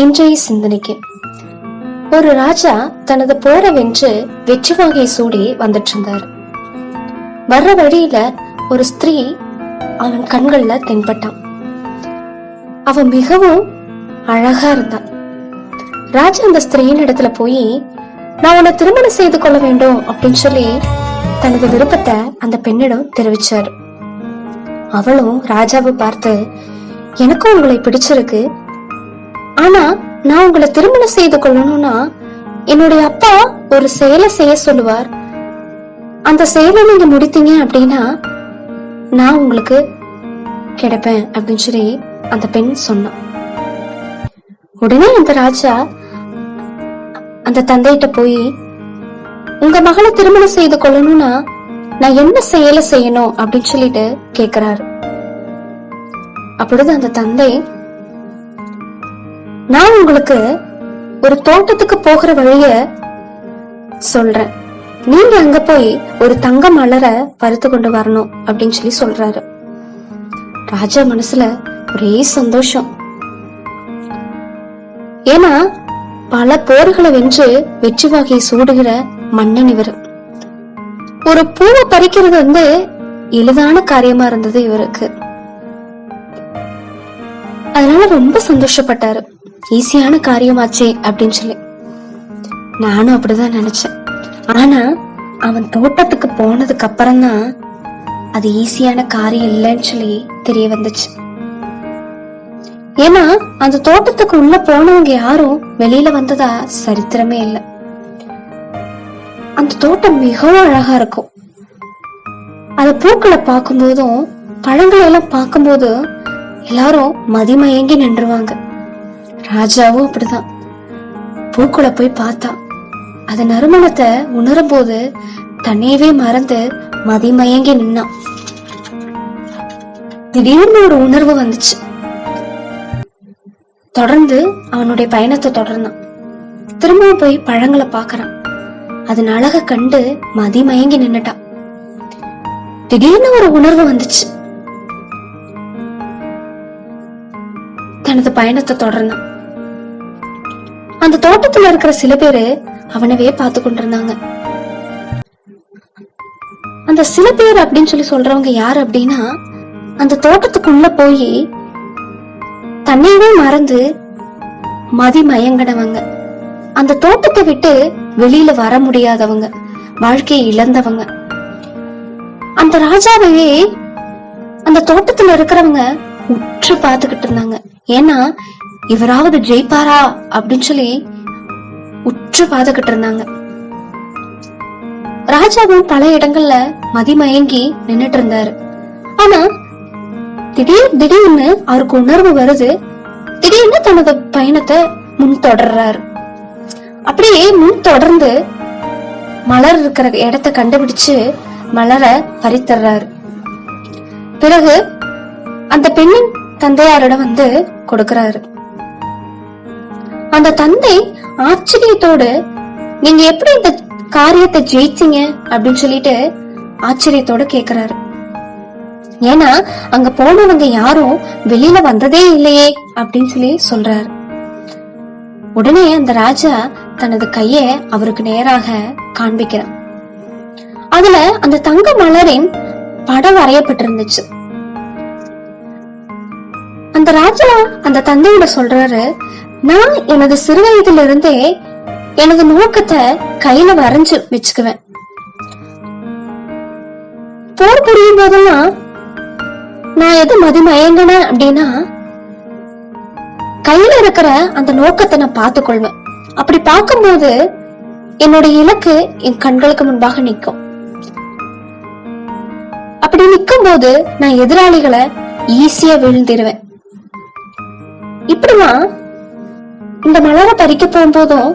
இன்றைய சிந்தனைக்கு ஒரு ராஜா தனது போரை வென்று வெற்றி வாகை சூடி வந்துட்டு இருந்தார். வர்ற வழியில ஒரு ஸ்திரீ அவன் கண்கள்ல தென்பட்டான். அவன் மிகவும் அழகா இருந்தான். ராஜா அந்த ஸ்திரீயின் இடத்துல போய், நான் உன்னை திருமணம் செய்து கொள்ள வேண்டும் அப்படின்னு சொல்லி தனது விருப்பத்தை அந்த பெண்ணிடம் தெரிவிச்சாரு. அவளும் ராஜாவை பார்த்து, எனக்கும் உங்களை பிடிச்சிருக்கு, ஆனா நான் உங்களை திருமணம் செய்து கொள்ளணும்னா என்னுடைய அப்பா ஒரு செயலை செய்ய சொல்லுவார். அந்த செயலை நீங்க முடித்தீங்க அப்படின்னா நான் உங்களுக்கு கிடைப்பேன் அப்படின்னு சொல்லி அந்த பெண் சொன்னான். உடனே அந்த ராஜா அந்த தந்தையிட்ட போய், உங்க மகளை திருமணம் செய்து கொள்ளணும்னா நான் என்ன செயலை செய்யணும் அப்படின்னு சொல்லிட்டு கேக்குறாரு. அப்பொழுது அந்த தந்தை, நான் உங்களுக்கு ஒரு தோட்டத்துக்கு போகிற வழிய சொல்றேன், நீங்க அங்க போய் ஒரு தங்க மலரை பறித்து கொண்டு வரணும் அப்படின்னு சொல்லி சொல்றாரு. ராஜா மனசுல ஒரே சந்தோஷம். ஏன்னா பல போர்களை வென்று வெற்றி வாகை சூடுகிற மன்னன் இவர். ஒரு பூவை பறிக்கிறது எளிதான காரியமா இருந்தது இவருக்கு. அதனால ரொம்ப சந்தோஷப்பட்டாரு. ஈஸியான காரியமாச்சே அப்படின்னு சொல்லி. நானும் அப்படிதான் நினைச்சேன். ஆனா அவன் தோட்டத்துக்கு போனதுக்கு அப்புறம் தான் அது ஈஸியான காரியம் இல்லைன்னு சொல்லி தெரிய வந்துச்சு. ஏன்னா அந்த தோட்டத்துக்கு உள்ள போனவங்க யாரும் வெளியில வந்ததா சரித்திரமே இல்லை. அந்த தோட்டம் மிகவும் அழகா இருக்கும். அந்த பூக்களை பார்க்கும் போதும் பழங்களை எல்லாம் பார்க்கும் போதும் எல்லாரும் மதிமயங்கி நின்றுவாங்க. ராஜாவும் அப்படிதான் பூக்களை போய் பார்த்தான். அது நறுமணத்தை உணரும் போது தன்னையவே மறந்து மதிமயங்கி நின்னான். திடீர்னு ஒரு உணர்வு வந்துச்சு. தொடர்ந்து அவனுடைய பயணத்தை தொடர்ந்தான். திரும்பவும் போய் பழங்களை பாக்குறான். அதன் அழக கண்டு மதிமயங்கி நின்னுட்டான். திடீர்னு ஒரு உணர்வு வந்துச்சு. தனது பயணத்தை தொடர்ந்தான். அந்த தோட்டத்துல இருக்கிற சில பேரு அவனவே பார்த்து கொண்டிருந்தாங்க. அந்த சில பேர் அப்படின்னு சொல்லி சொல்றவங்க யாரு அப்படின்னா, அந்த தோட்டத்துக்குள்ள போய் தன்னையவே மறந்து மதிமயங்கினவங்க, அந்த தோட்டத்தை விட்டு வெளியில வர முடியாதவங்க, வாழ்க்கையை இழந்தவங்க. அந்த ராஜாவையே அந்த தோட்டத்துல இருக்கிறவங்க உற்று பார்த்துக்கிட்டு இருந்தாங்க. ஏன்னா இவராவது ஜெயிப்பாரா அப்படின்னு சொல்லி உற்று பார்த்துக்கிட்டு இருந்தாங்க. ராஜாவும் பல இடங்கள்ல மதிமயங்கி நின்னுட்டு இருந்தாரு. ஆனா திடீர்னு அவருக்கு உணர்வு வருது. திடீர்னு தனது பயணத்தை முன் தொடர்றாரு. அப்படியே முன் தொடர்ந்து மலர் இருக்கிற இடத்தை கண்டுபிடிச்சு மலரை பறித்தர்றாரு. பிறகு அந்த பெண்ணின் தந்தையாரிடம் வந்து கொடுக்கிறாரு. அந்த தந்தை ஆச்சரியத்தோடு, நீங்க எப்படி இந்த காரியத்தை ஜெயிச்சீங்க அப்படின்னு சொல்லிட்டு ஆச்சரியத்தோடு கேக்குறாரு. ஏன்னா அங்க போனவங்க யாரும் வெளியில வந்ததே இல்லையே அப்படின்னு சொல்லி சொல்றாரு. உடனே அந்த ராஜா தனது கைய அவருக்கு நேராக காண்பிக்கிறார். அதுல அந்த தங்க மலரின் படம் வரையப்பட்டிருந்துச்சு. அந்த ராஜா அந்த தந்தையோட சொல்றாரு, நான் எனது சிறு வயதுல இருந்தே எனது நோக்கத்தை கையில வரைஞ்சு வச்சுக்குவேன். போர் புரியும் போதெல்லாம் நான் எது மதிமயங்கினேன் அப்படின்னா, கையில இருக்கிற அந்த நோக்கத்தை நான் பார்த்துக் கொள்வேன். அப்படி பார்க்கும்போது என்னுடைய இலக்கு என் கண்களுக்கு முன்பாக நிற்கும். அப்படி நிற்கும் போது நான் எதிராளிகளை ஈஸியா வீழ்ந்திருவேன். இப்படிதான் இந்த மலரை பறிக்க போகும்போதும்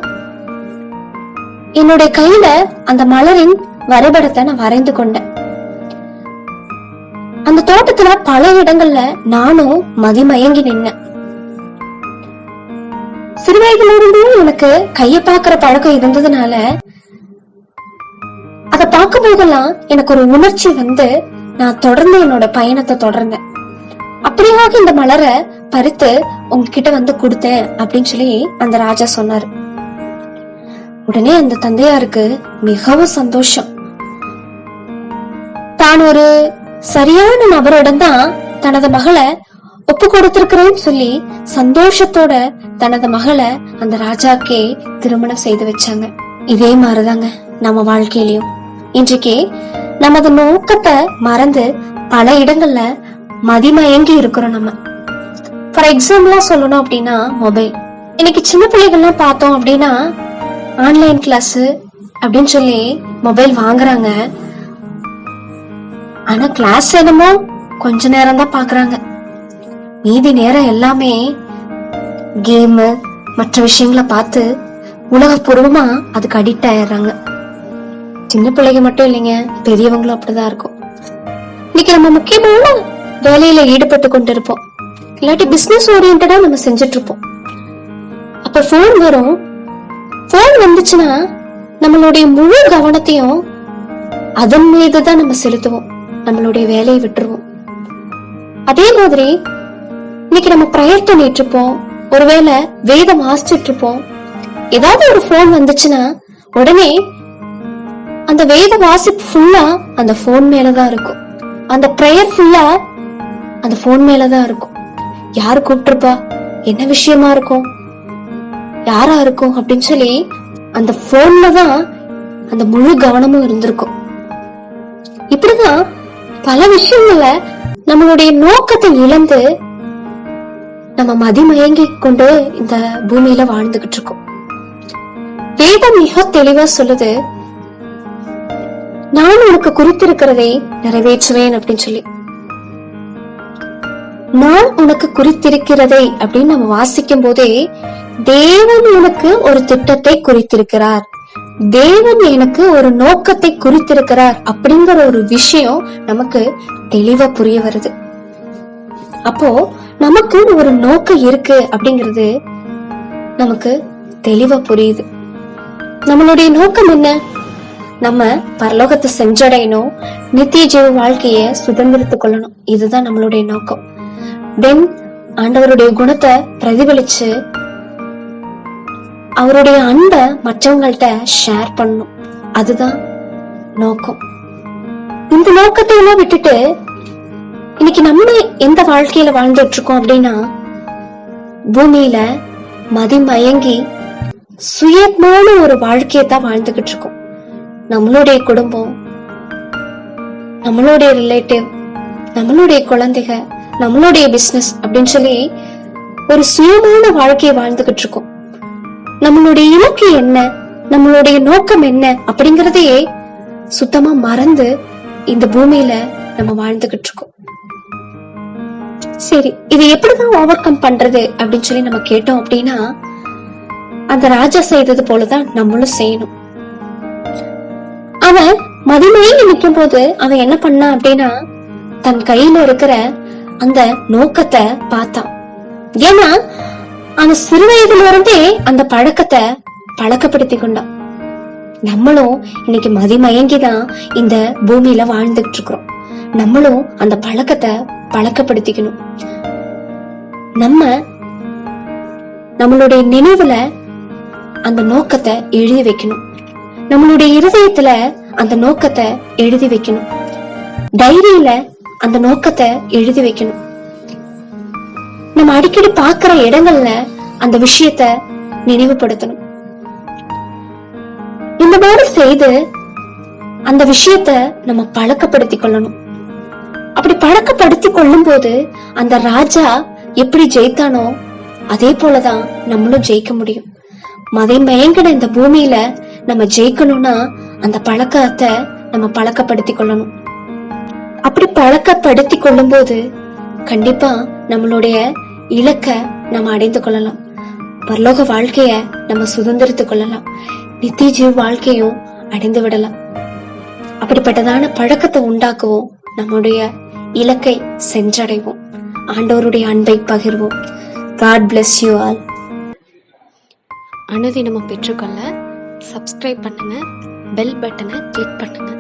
என்னுடைய கையில அந்த மலரின் வரைபடத்தை நான் வரைந்து கொண்டேன். அந்த தோட்டத்துல பல இடங்கள்ல நானும் மதிமயங்கி நின்னேன். சிறு வயதுல இருந்து எனக்கு கைய பாக்குற பழக்கம் இருந்ததுனால அதை பார்க்கும் போதெல்லாம் எனக்கு ஒரு உணர்ச்சி வந்து நான் தொடர்ந்து என்னோட பயணத்தை தொடர்ந்தேன். அப்படியாக இந்த மலரை பறித்து உங்ககிட்ட வந்து கொடுத்தேன் அப்படின்னு சொல்லி அந்த ராஜா சொன்னாரு. உடனே அந்த தந்தையாருக்கு மிகவும் சந்தோஷம். தான் ஒரு சரியான நபரிடம் தான் தனது மகளை ஒப்பு கொடுத்திருக்கிறேன்னு சொல்லி சந்தோஷத்தோட தனது மகளை அந்த ராஜாக்கே திருமணம் செய்து வச்சாங்க. இதே மாதிரிதாங்க நம்ம வாழ்க்கையிலயும் இன்றைக்கு நமது நோக்கத்தை மறந்து பல இடங்கள்ல மதிமயங்கி இருக்கிறோம். நம்ம ஃபார் எக்ஸாம்பிளா சொல்லணும் அப்படின்னா மொபைல். இன்னைக்கு சின்ன பிள்ளைகள்லாம் பார்த்தோம் அப்படின்னா ஆன்லைன் கிளாஸ் அப்படின்னு சொல்லி மொபைல் வாங்குறாங்க. ஆனா கிளாஸ் என்னமோ கொஞ்ச நேரம் தான் பாக்குறாங்க. மீதி நேரம் எல்லாமே கேம் மற்ற விஷயங்களை பார்த்து உலகப்பூர்வமா அதுக்கு அடிக்ட் ஆயிடுறாங்க. சின்ன பிள்ளைங்க மட்டும் இல்லைங்க, பெரியவங்களும் அப்படிதான் இருக்கும். இன்னைக்கு நம்ம முக்கியமான வேலையில ஈடுபட்டு கொண்டு இருப்போம், இல்லாட்டி பிசினஸ் ஓரியன்டா நம்ம செஞ்சுட்டு இருப்போம். அப்ப போன் வரும். போன் வந்துச்சுன்னா நம்மளுடைய முழு கவனத்தையும் அதன் மீதுதான் நம்ம செலுத்துவோம், நம்மளுடைய வேலையை விட்டுருவோம். அதே மாதிரி இன்னைக்கு நம்ம பிரயர் பண்ணிட்டு இருப்போம், ஒருவேளை வேதம் வாசிச்சுட்டு இருப்போம். ஏதாவது ஒரு போன் வந்துச்சுன்னா உடனே அந்த வேத வாசிப்பு ஃபுல்லா அந்த போன் மேலதான் இருக்கும், அந்த பிரேயர் ஃபுல்லா அந்த போன் மேலதான் இருக்கும். யாரு கூப்பிட்டுருப்பா, என்ன விஷயமா இருக்கும், யாரா இருக்கும் அப்படின்னு சொல்லி அந்த போன்ல தான் அந்த முழு கவனமும் இருந்திருக்கும். இப்படிதான் பல விஷயங்கள நம்மளுடைய நோக்கத்தை இழந்து நம்ம மதிமயங்கி கொண்டு இந்த பூமியில வாழ்ந்துகிட்டு இருக்கோம். வேதம் மிக தெளிவா சொல்லுது, நான் உனக்கு குறித்திருக்கிறதை நிறைவேற்றுவேன் அப்படின்னு சொல்லி. நான் உனக்கு குறித்திருக்கிறதை அப்படின்னு நம்ம வாசிக்கும் போதே தேவன் உனக்கு ஒரு திட்டத்தை குறித்திருக்கிறார், தேவன் எனக்கு ஒரு நோக்கத்தை குறித்திருக்கிறார் அப்படிங்கிற ஒரு விஷயம் நமக்கு தெளிவா புரிய வருது. அப்போ நமக்கு ஒரு நோக்கம் இருக்கு அப்படிங்கிறது நமக்கு தெளிவா புரியுது. நம்மளுடைய நோக்கம் என்ன? நம்ம பரலோகத்தை செஞ்சடையணும், நித்திய ஜீவ வாழ்க்கைய சுதந்திரத்துக் கொள்ளணும். இதுதான் நம்மளுடைய நோக்கம். தென் ஆண்டவருடைய குணத்தை பிரதிபலிச்சு அவருடைய அன்பை மற்றவங்கள்ட்ட ஷேர் பண்ணணும். அதுதான் நோக்கம். இந்த நோக்கத்தை எல்லாம் விட்டுட்டு இன்னைக்கு நம்ம எந்த வாழ்க்கையில வாழ்ந்துட்டு இருக்கோம் அப்படின்னா, பூமியில மதிமயங்கி சுயமான ஒரு வாழ்க்கையத்தான் வாழ்ந்துகிட்டு இருக்கோம். நம்மளுடைய குடும்பம், நம்மளுடைய ரிலேட்டிவ், நம்மளுடைய குழந்தைக, நம்மளுடைய பிசினஸ் அப்படின்னு சொல்லி ஒரு சுயமான வாழ்க்கையை வாழ்ந்துகிட்டு இருக்கோம். நம்மளுடைய இலக்கு என்ன, நம்மளுடைய நோக்கம் என்ன அப்படிங்கறதையே சுத்தமா மறந்து இந்த பூமியில நம்ம வாழ்ந்துகிட்டு இருக்கோம். சரி, இது எப்படிதான் ஓவர் கம் பண்றது அப்படின்னு சொல்லி நம்ம கேட்டோம் அப்படின்னா, அந்த ராஜா செய்தது போலதான் நம்மளும் செய்யணும். அவன் மதிமயங்கி நிற்கும் போது அவன் என்ன பண்ணான் அப்படின்னா, தன் கையில இருக்கிற அந்த நோக்கத்தை பார்த்தான். ஏன்னா அவன் சிறு வயதுல இருந்தே அந்த பழக்கத்தை பழக்கப்படுத்தி கொண்டான். நம்மளும் இன்னைக்கு மதிமயங்கிதான் இந்த பூமியில வாழ்ந்துகிட்டு இருக்கிறோம். நம்மளும் அந்த பழக்கத்தை பழக்கப்படுத்திக்கணும். நம்மளுடைய நினைவுல அந்த நோக்கத்தை எழுதி வைக்கணும். நம்மளுடைய இருதயத்துல அந்த நோக்கத்தை எழுதி வைக்கணும். டைரியில அந்த நோக்கத்தை எழுதி வைக்கணும். நம்ம அடிக்கடி பாக்குற இடங்கள்ல அந்த விஷயத்த நினைவுபடுத்தணும். இந்த மாதிரி செய்து அந்த விஷயத்த நம்ம பழக்கப்படுத்தி கொள்ளணும். அப்படி பழக்கப்படுத்தி கொள்ளும் போது அந்த ராஜா எப்படி ஜெயித்தானோ அதே போலதான் நம்மளும் ஜெயிக்க முடியும். மயங்கின இந்த பூமியில நம்ம ஜெயிக்கணும்னா அந்த பழக்கத்தை நம்ம பழக்கப்படுத்தி கொள்ளணும். அப்படி பழக்கப்படுத்தி கொள்ளும் போது கண்டிப்பா நம்மளுடைய இலக்க நம்ம அடைந்து கொள்ளலாம். பரலோக வாழ்க்கைய நம்ம சுதந்திரத்துக் கொள்ளலாம். நித்திய ஜீவ வாழ்க்கையும் அடைந்து விடலாம். அப்படிப்பட்டதான பழக்கத்தை உண்டாக்குவோம். நம்முடைய இலக்கை சென்றடைவோம். ஆண்டவருடைய அன்பை பகிர்வோம். God bless you all. அனுதினமும் பெற்றுக்கொள்ள சப்ஸ்கிரைப் பண்ணுங்க, பெல் பட்டனை கிளிக் பண்ணுங்க.